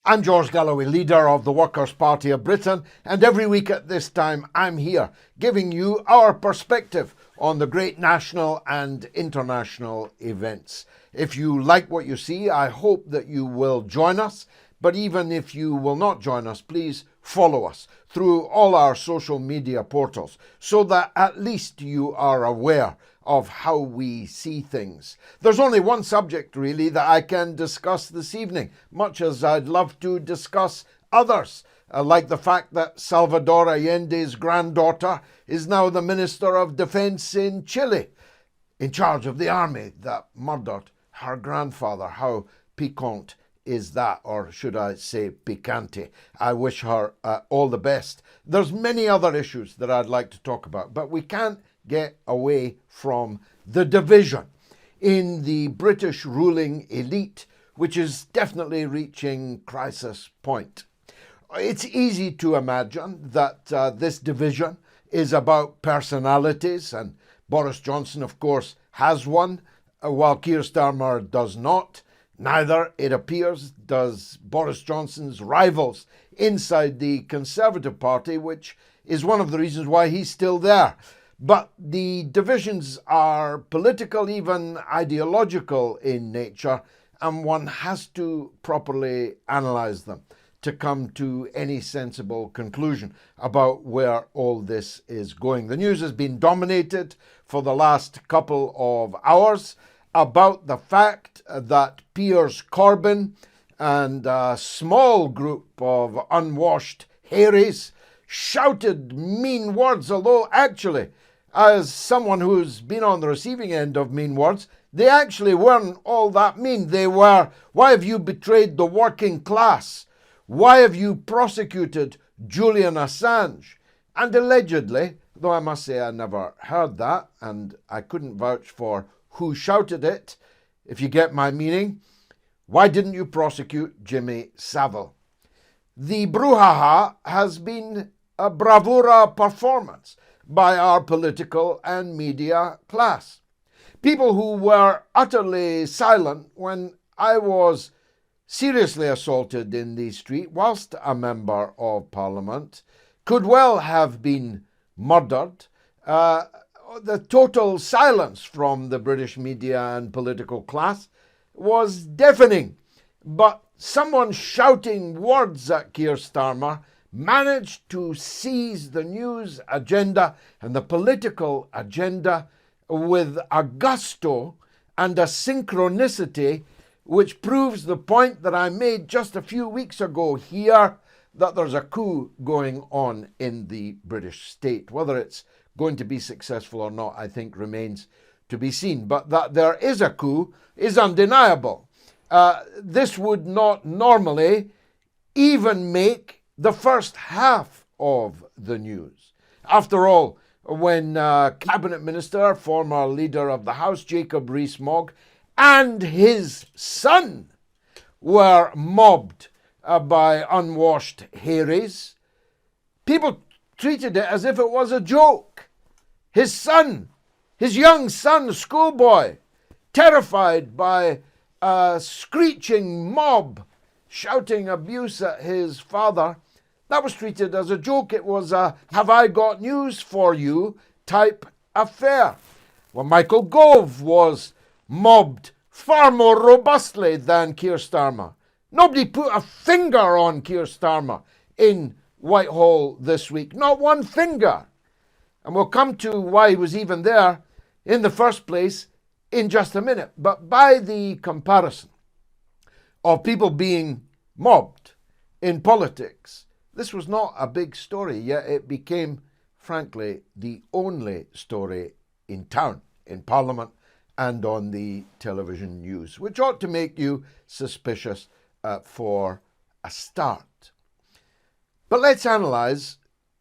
I'm George Galloway, leader of the Workers' Party of Britain, and every week at this time I'm here giving you our perspective on the great national and international events. If you like what you see, I hope that you will join us, but even if you will not join us, please follow us through all our social media portals so that at least you are aware of how we see things. There's only one subject really that I can discuss this evening, much as I'd love to discuss others, like the fact that Salvador Allende's granddaughter is now the Minister of Defense in Chile, in charge of the army that murdered her grandfather. How piquant is that, or should I say picante? I wish her all the best. There's many other issues that I'd like to talk about, but we can't get away from the division in the British ruling elite, which is definitely reaching crisis point. It's easy to imagine that this division is about personalities, and Boris Johnson, of course, has one, while Keir Starmer does not. Neither, it appears, does Boris Johnson's rivals inside the Conservative Party, which is one of the reasons why he's still there. But the divisions are political, even ideological in nature, and one has to properly analyse them to come to any sensible conclusion about where all this is going. The news has been dominated for the last couple of hours about the fact that Piers Corbyn and a small group of unwashed Harrys shouted mean words, although actually, as someone who's been on the receiving end of mean words, they actually weren't all that mean. They were, why have you betrayed the working class? Why have you prosecuted Julian Assange? And allegedly, though I must say I never heard that, and I couldn't vouch for who shouted it, if you get my meaning, why didn't you prosecute Jimmy Savile? The brouhaha has been a bravura performance by our political and media class. People who were utterly silent when I was seriously assaulted in the street whilst a member of Parliament could well have been murdered. The total silence from the British media and political class was deafening. But someone shouting words at Keir Starmer managed to seize the news agenda and the political agenda with a gusto and a synchronicity which proves the point that I made just a few weeks ago here, that there's a coup going on in the British state. Whether it's going to be successful or not, I think remains to be seen. But that there is a coup is undeniable. This would not normally even make the first half of the news. After all, when Cabinet Minister, former Leader of the House, Jacob Rees-Mogg, and his son were mobbed by unwashed Harrys, people treated it as if it was a joke. His son, his young son, schoolboy, terrified by a screeching mob shouting abuse at his father, that was treated as a joke. It was a "have I got news for you" type affair. Well, Michael Gove was mobbed far more robustly than Keir Starmer. Nobody put a finger on Keir Starmer in Whitehall this week. Not one finger. And we'll come to why he was even there in the first place in just a minute. But by the comparison of people being mobbed in politics, this was not a big story, yet it became, frankly, the only story in town, in Parliament, and on the television news, which ought to make you suspicious for a start. But let's analyse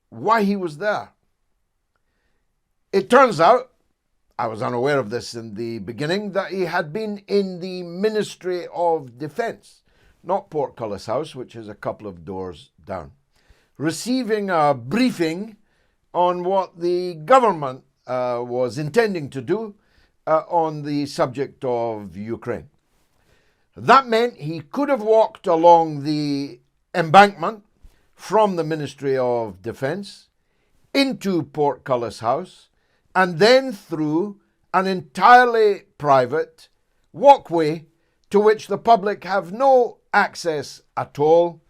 why he was there. It turns out, I was unaware of this in the beginning, that he had been in the Ministry of Defence, not Portcullis House, which is a couple of doors down, receiving a briefing on what the government was intending to do on the subject of Ukraine. That meant he could have walked along the embankment from the Ministry of Defence into Portcullis House and then through an entirely private walkway to which the public have no access at all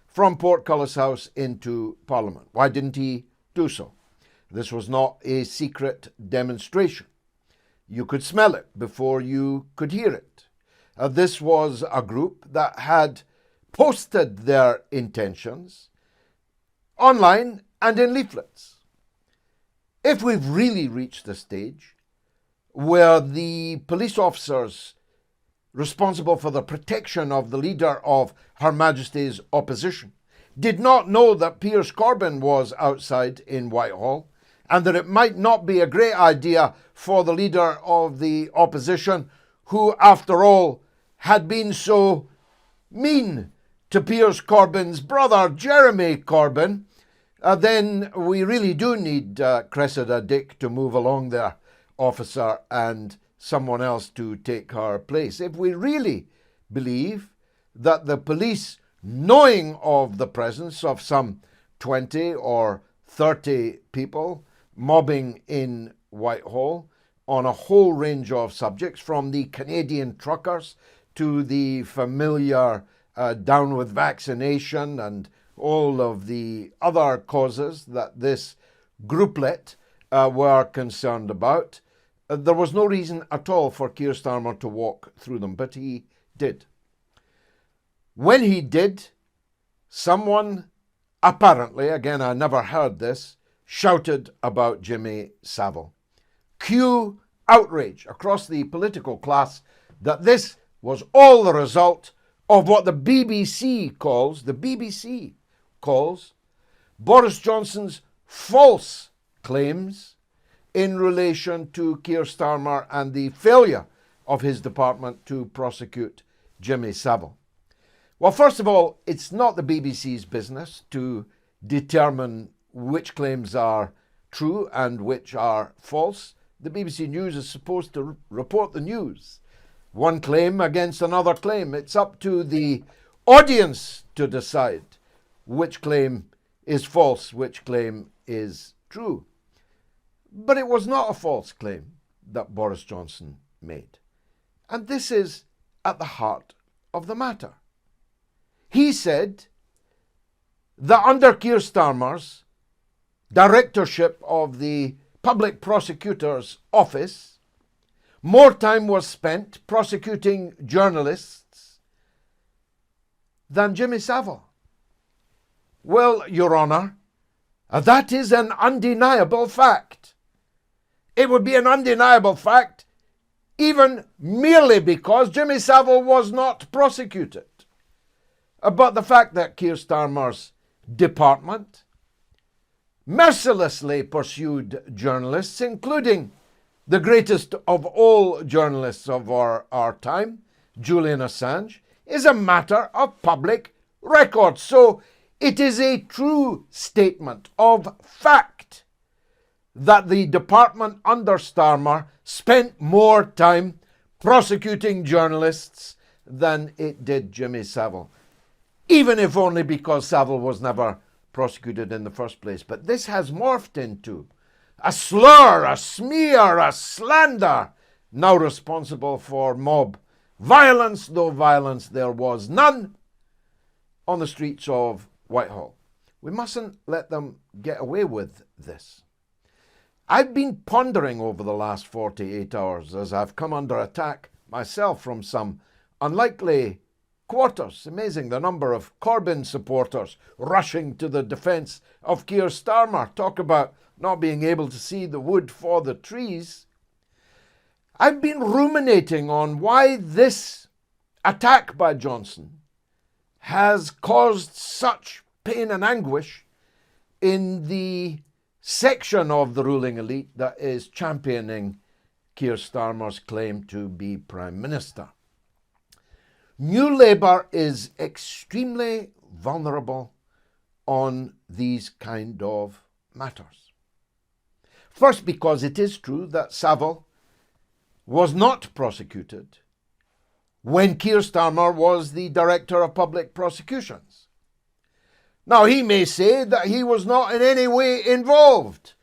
from Portcullis House into Parliament. Why didn't he do so? This was not a secret demonstration. You could smell it before you could hear it. This was a group that had posted their intentions online and in leaflets. If we've really reached the stage where the police officers responsible for the protection of the leader of Her Majesty's opposition did not know that Piers Corbyn was outside in Whitehall, and that it might not be a great idea for the leader of the opposition, who, after all, had been so mean to Piers Corbyn's brother, Jeremy Corbyn, then we really do need Cressida Dick to move along there, officer, and someone else to take her place. If we really believe that the police, knowing of the presence of some 20 or 30 people mobbing in Whitehall on a whole range of subjects, from the Canadian truckers to the familiar down with vaccination and all of the other causes that this grouplet were concerned about, there was no reason at all for Keir Starmer to walk through them, but he did. When he did, someone apparently, again I never heard this, shouted about Jimmy Savile. Cue outrage across the political class that this was all the result of what the BBC calls Boris Johnson's false claims in relation to Keir Starmer and the failure of his department to prosecute Jimmy Savile. Well, first of all, it's not the BBC's business to determine which claims are true and which are false. The BBC News is supposed to report the news. One claim against another claim. It's up to the audience to decide which claim is false, which claim is true. But it was not a false claim that Boris Johnson made. And this is at the heart of the matter. He said that under Keir Starmer's directorship of the Public Prosecutor's Office, more time was spent prosecuting journalists than Jimmy Savile. Well, Your Honour, that is an undeniable fact. It would be an undeniable fact even merely because Jimmy Savile was not prosecuted. But the fact that Keir Starmer's department mercilessly pursued journalists, including the greatest of all journalists of our time, Julian Assange, is a matter of public record. So it is a true statement of fact that the department under Starmer spent more time prosecuting journalists than it did Jimmy Savile, even if only because Savile was never prosecuted in the first place. But this has morphed into a slur, a smear, a slander, now responsible for mob violence, though violence there was none, on the streets of Whitehall. We mustn't let them get away with this. I've been pondering over the last 48 hours as I've come under attack myself from some unlikely quarters. Amazing the number of Corbyn supporters rushing to the defence of Keir Starmer. Talk about not being able to see the wood for the trees. I've been ruminating on why this attack by Johnson has caused such pain and anguish in the section of the ruling elite that is championing Keir Starmer's claim to be Prime Minister. New Labour is extremely vulnerable on these kind of matters. First, because it is true that Savile was not prosecuted when Keir Starmer was the Director of Public Prosecutions. Now, he may say that he was not in any way involved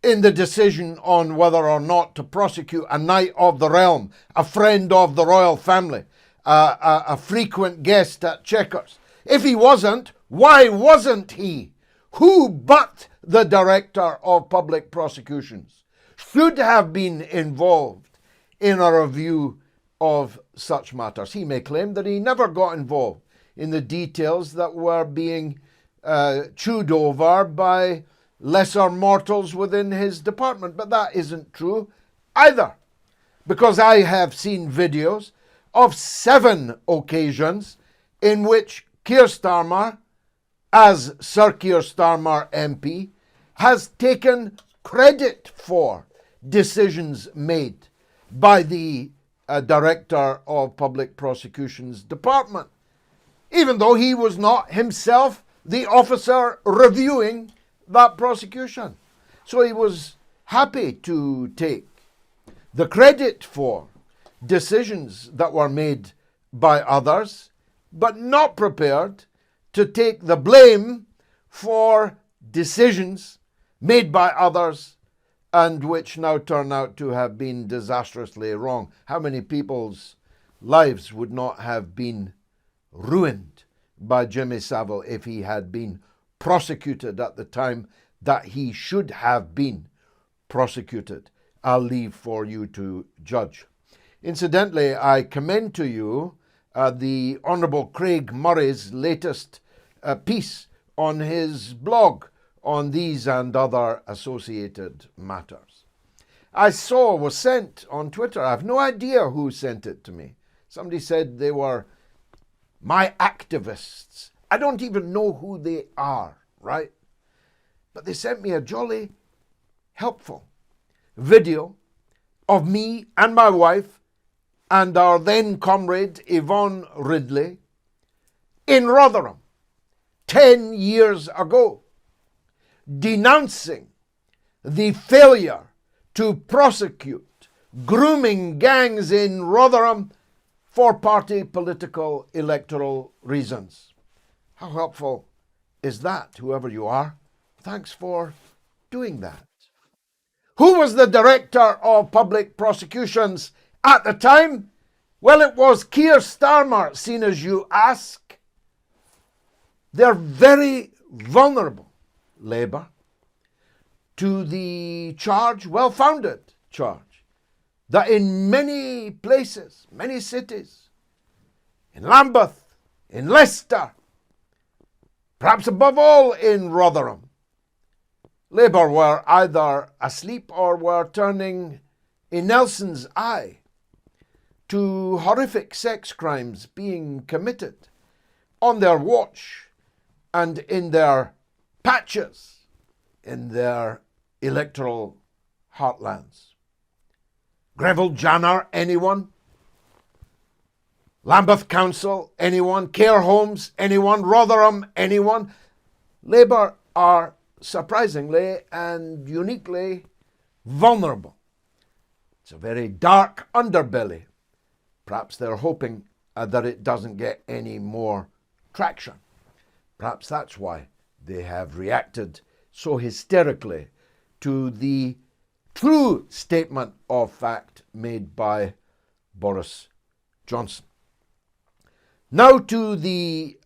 in the decision on whether or not to prosecute a knight of the realm, a friend of the royal family, a frequent guest at Chequers. If he wasn't, why wasn't he? Who but the Director of Public Prosecutions should have been involved in a review of such matters? He may claim that he never got involved in the details that were being chewed over by lesser mortals within his department, but that isn't true either, because I have seen videos of 7 occasions in which Keir Starmer, as Sir Keir Starmer MP, has taken credit for decisions made by the Director of Public Prosecutions Department, even though he was not himself the officer reviewing that prosecution. So he was happy to take the credit for decisions that were made by others, but not prepared to take the blame for decisions made by others and which now turn out to have been disastrously wrong. How many people's lives would not have been ruined by Jimmy Savile if he had been prosecuted at the time that he should have been prosecuted? I'll leave for you to judge. Incidentally, I commend to you the Honourable Craig Murray's latest piece on his blog on these and other associated matters. I was sent on Twitter. I have no idea who sent it to me. Somebody said they were my activists. I don't even know who they are, right? But they sent me a jolly helpful video of me and my wife and our then comrade Yvonne Ridley in Rotherham 10 years ago, denouncing the failure to prosecute grooming gangs in Rotherham for party political electoral reasons. How helpful is that, whoever you are? Thanks for doing that. Who was the Director of Public Prosecutions at the time? Well, it was Keir Starmer, seen as you ask. They're very vulnerable, Labour, to the charge, well-founded charge, that in many places, many cities, in Lambeth, in Leicester, perhaps above all in Rotherham, Labour were either asleep or were turning a Nelson's eye to horrific sex crimes being committed on their watch and in their patches in their electoral heartlands. Greville Janner, anyone? Lambeth Council, anyone? Care Homes, anyone? Rotherham, anyone? Labour are surprisingly and uniquely vulnerable. It's a very dark underbelly. Perhaps they're hoping that it doesn't get any more traction. Perhaps that's why they have reacted so hysterically to the true statement of fact made by Boris Johnson. Now to the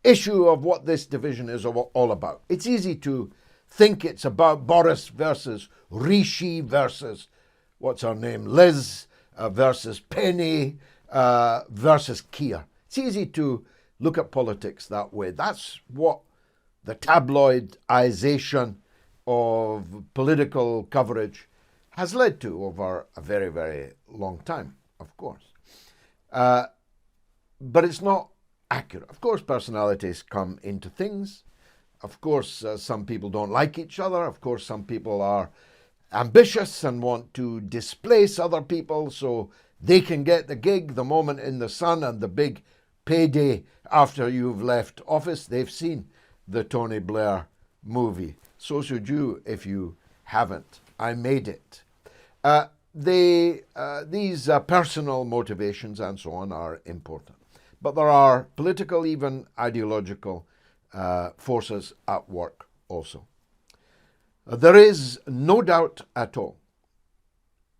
issue of what this division is all about. It's easy to think it's about Boris versus Rishi versus, what's her name, Liz versus Penny versus Keir. It's easy to look at politics that way. That's what the tabloidization of political coverage has led to over a very, very long time, of course. But it's not accurate. Of course, personalities come into things. Of course, some people don't like each other. Of course, some people are ambitious and want to displace other people so they can get the gig, the moment in the sun, and the big payday after you've left office. They've seen the Tony Blair movie. So should you if you haven't. I made it. these personal motivations and so on are important. But there are political, even ideological forces at work also. There is no doubt at all,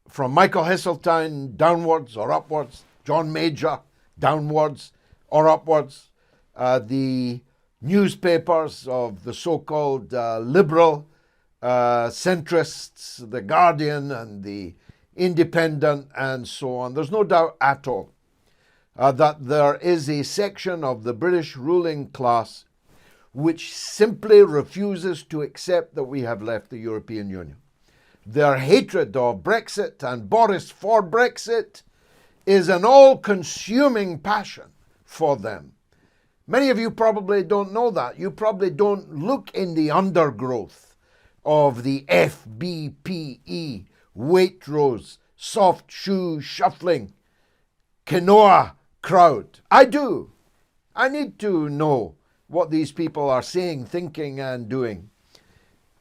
from Michael Heseltine downwards or upwards, John Major downwards or upwards, the newspapers of the so-called liberal centrists, the Guardian and the Independent and so on. There's no doubt at all that there is a section of the British ruling class which simply refuses to accept that we have left the European Union. Their hatred of Brexit and Boris for Brexit is an all-consuming passion for them. Many of you probably don't know that. You probably don't look in the undergrowth of the FBPE, Waitrose, soft shoe shuffling, quinoa crowd. I do. I need to know what these people are saying, thinking and doing.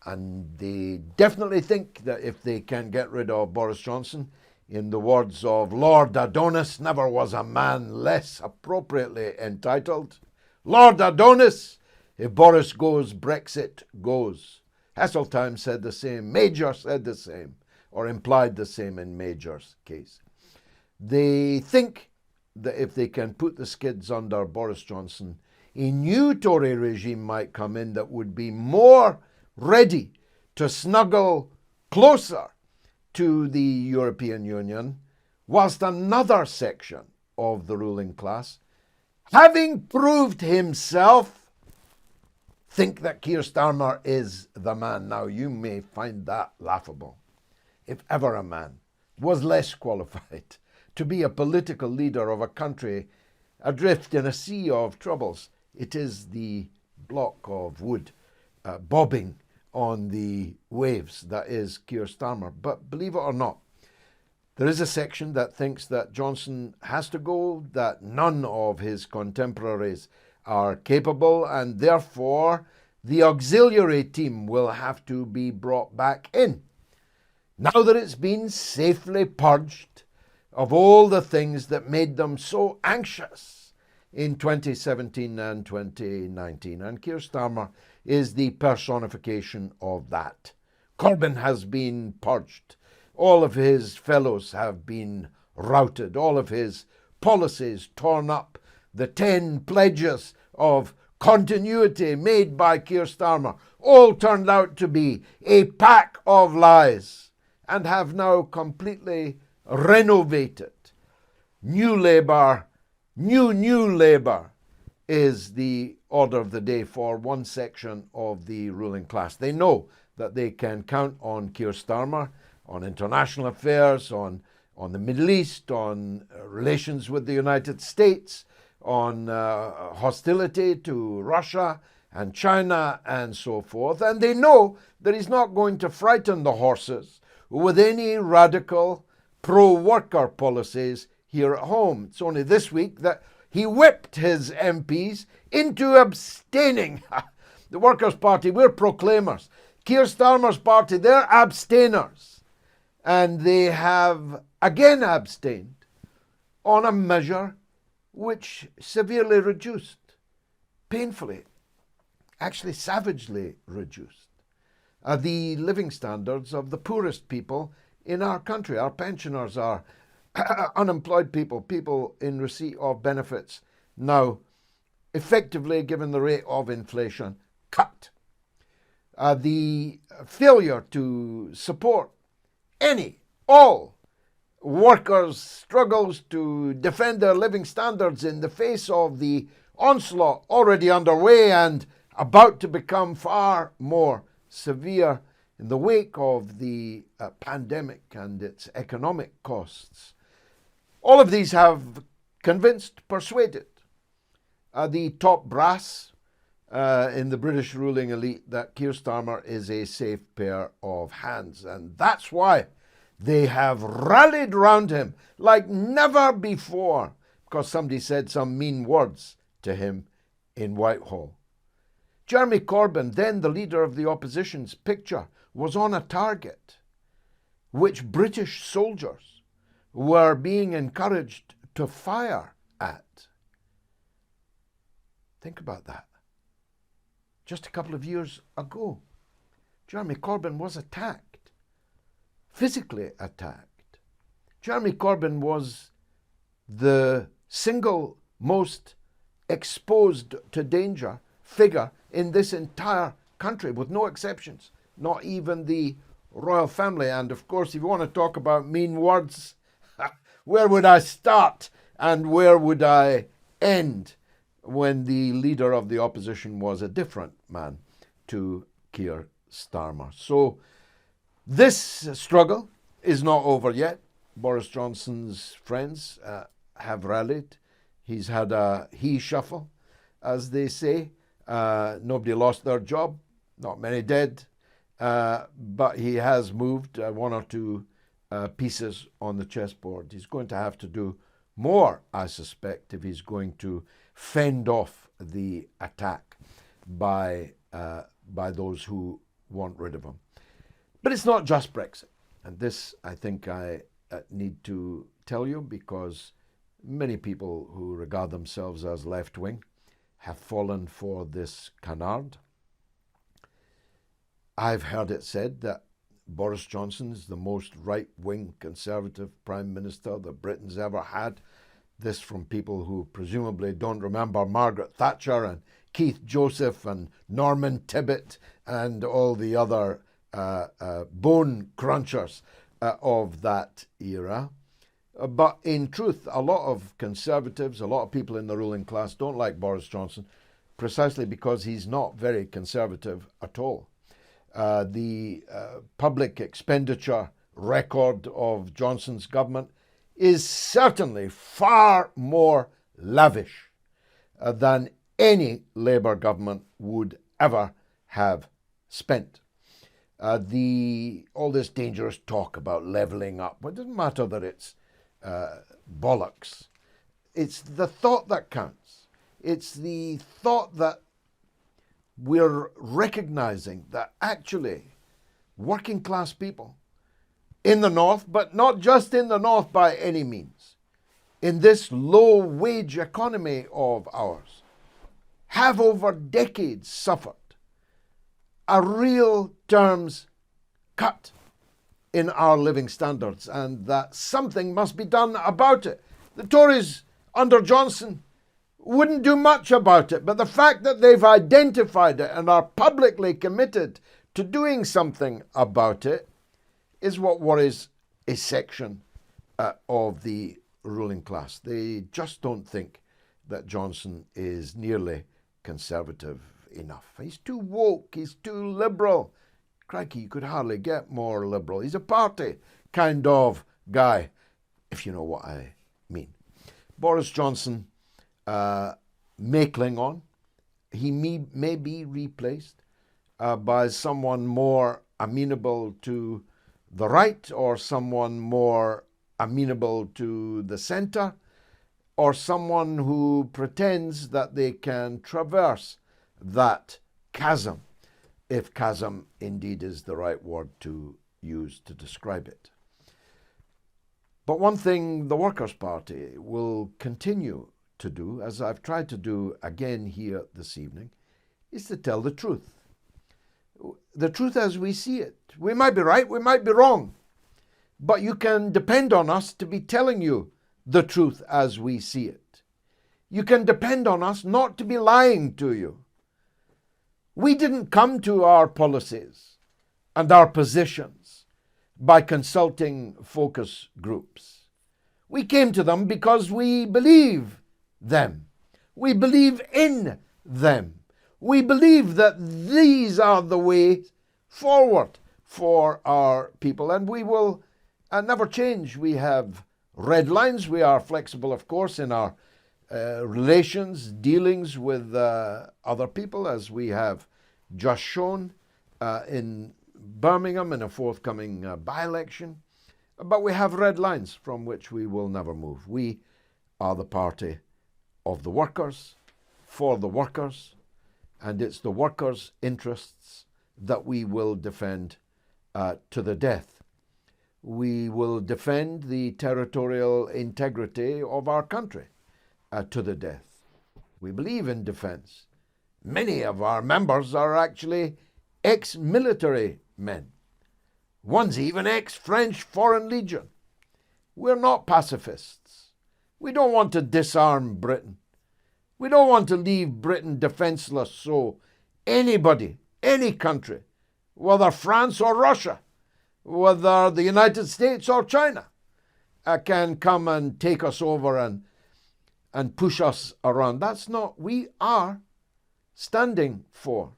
And they definitely think that if they can get rid of Boris Johnson, in the words of Lord Adonis, never was a man less appropriately entitled. Lord Adonis, if Boris goes, Brexit goes. Heseltine said the same. Major said the same, or implied the same in Major's case. They think that if they can put the skids under Boris Johnson, a new Tory regime might come in that would be more ready to snuggle closer to the European Union, whilst another section of the ruling class, having proved himself, think that Keir Starmer is the man. Now, you may find that laughable. If ever a man was less qualified to be a political leader of a country adrift in a sea of troubles, it is the block of wood bobbing on the waves that is Keir Starmer. But believe it or not, there is a section that thinks that Johnson has to go, that none of his contemporaries are capable, and therefore the auxiliary team will have to be brought back in. Now that it's been safely purged of all the things that made them so anxious in 2017 and 2019. And Keir Starmer is the personification of that. Corbyn has been purged. All of his fellows have been routed. All of his policies torn up. The 10 pledges of continuity made by Keir Starmer all turned out to be a pack of lies and have now completely renovated. New Labour, new Labour is the order of the day for one section of the ruling class. They know that they can count on Keir Starmer, on international affairs, on the Middle East, on relations with the United States, on hostility to Russia and China and so forth. And they know that he's not going to frighten the horses with any radical pro-worker policies here at home. It's only this week that he whipped his MPs into abstaining. The Workers' Party, we're proclaimers. Keir Starmer's party, they're abstainers. And they have again abstained on a measure which severely reduced, painfully, actually savagely reduced, the living standards of the poorest people in our country. Our pensioners are unemployed people, people in receipt of benefits, now effectively, given the rate of inflation, cut. The failure to support all workers' struggles to defend their living standards in the face of the onslaught already underway and about to become far more severe in the wake of the pandemic and its economic costs. All of these have convinced, persuaded the top brass in the British ruling elite that Keir Starmer is a safe pair of hands. And that's why they have rallied round him like never before, because somebody said some mean words to him in Whitehall. Jeremy Corbyn, then the leader of the opposition's picture, was on a target. which British soldiers were being encouraged to fire at. Think about that. Just a couple of years ago, Jeremy Corbyn was attacked, physically attacked. Jeremy Corbyn was the single most exposed to danger figure in this entire country, with no exceptions, not even the royal family. And of course, if you want to talk about mean words, where would I start and where would I end when the leader of the opposition was a different man to Keir Starmer? So this struggle is not over yet. Boris Johnson's friends have rallied. He's had a he shuffle, as they say. Nobody lost their job, not many did, but he has moved one or two pieces on the chessboard. He's going to have to do more, I suspect, if he's going to fend off the attack by those who want rid of him. But it's not just Brexit. And this, I think I need to tell you, because many people who regard themselves as left-wing have fallen for this canard. I've heard it said that Boris Johnson is the most right-wing Conservative Prime Minister that Britain's ever had. This from people who presumably don't remember Margaret Thatcher and Keith Joseph and Norman Tibbet and all the other bone crunchers of that era. But in truth, a lot of Conservatives, a lot of people in the ruling class don't like Boris Johnson precisely because he's not very Conservative at all. The public expenditure record of Johnson's government is certainly far more lavish than any Labour government would ever have spent. All this dangerous talk about levelling up, it doesn't matter that it's bollocks. It's the thought that counts. It's the thought that we're recognising that actually working class people in the north, but not just in the north by any means, in this low wage economy of ours, have over decades suffered a real terms cut in our living standards, and that something must be done about it. The Tories under Johnson wouldn't do much about it, but the fact that they've identified it and are publicly committed to doing something about it is what worries a section of the ruling class. They just don't think that Johnson is nearly Conservative enough. He's too woke, he's too liberal. Crikey, you could hardly get more liberal. He's a party kind of guy, if you know what I mean. Boris Johnson may cling on. He may be replaced by someone more amenable to the right, or someone more amenable to the centre, or someone who pretends that they can traverse that chasm, if chasm indeed is the right word to use to describe it. But one thing the Workers' Party will continue to do, as I've tried to do again here this evening, is to tell the truth. The truth as we see it. We might be right, we might be wrong, but you can depend on us to be telling you the truth as we see it. You can depend on us not to be lying to you. We didn't come to our policies and our positions by consulting focus groups. We came to them because we believe them. We believe in them. We believe that these are the ways forward for our people, and we will never change. We have red lines. We are flexible, of course, in our relations, dealings with other people, as we have just shown in Birmingham in a forthcoming by-election. But we have red lines from which we will never move. We are the party of the workers, for the workers, and it's the workers' interests that we will defend to the death. We will defend the territorial integrity of our country to the death. We believe in defence. Many of our members are actually ex-military men. One's even ex-French Foreign Legion. We're not pacifists. We don't want to disarm Britain. We don't want to leave Britain defenceless so anybody, any country, whether France or Russia, whether the United States or China, can come and take us over and push us around. That's not. We are standing for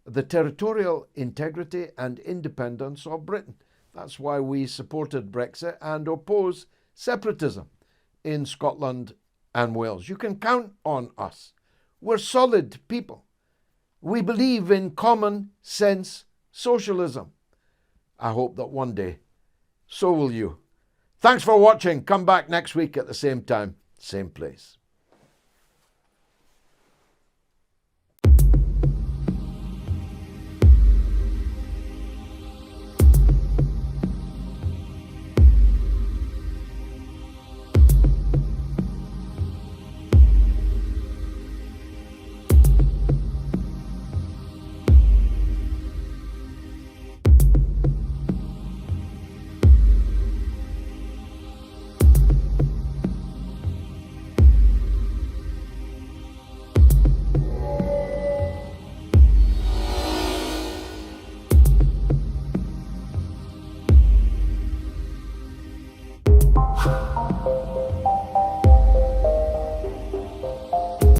the territorial integrity and independence of Britain. That's why we supported Brexit and oppose separatism in Scotland and Wales. You can count on us. We're solid people. We believe in common sense socialism. I hope that one day so will you. Thanks for watching. Come back next week at the same time, same place.